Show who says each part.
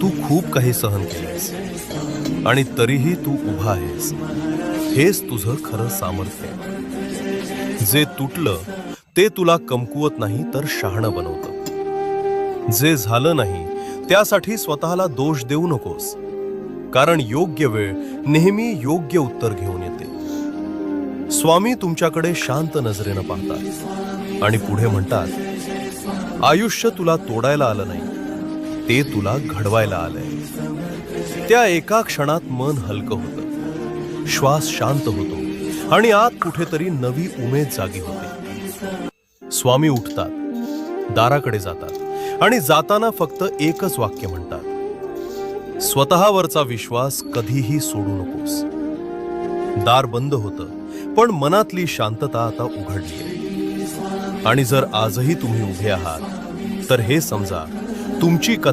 Speaker 1: तू खूप काही सहन केलंस आणि तरीही तू उभा आहेस. हेच तुझं खरं सामर्थ्य आहे. जे तुटलं ते तुला कमकुवत नाही तर शहाणं बनवतं. जे झालं नाही त्यासाठी स्वतःला दोष देऊ नकोस, कारण योग्य वेळ नेहमी योग्य उत्तर घेऊन येते. स्वामी तुमच्याकडे शांत नजरेनं पाहतात आणि पुढे म्हणतात, आयुष्य तुला तोडायला आलं नाही, ते तुला घडवायला आलंय. त्या एका क्षणात मन हलकं होतं, श्वास शांत होतो आणि आत कुठेतरी नवी उमेद जागी होते. स्वामी उठतात, दाराकडे जातात आणि जाताना फक्त एकच वाक्य म्हणतात, स्वतःवरचा विश्वास कधीही सोडू नकोस. दार बंद होतं, पण मनातली शांतता आता उघडली. आणि जर आजही तुम्ही उभे आहात तर हे समजा, तुमची कथा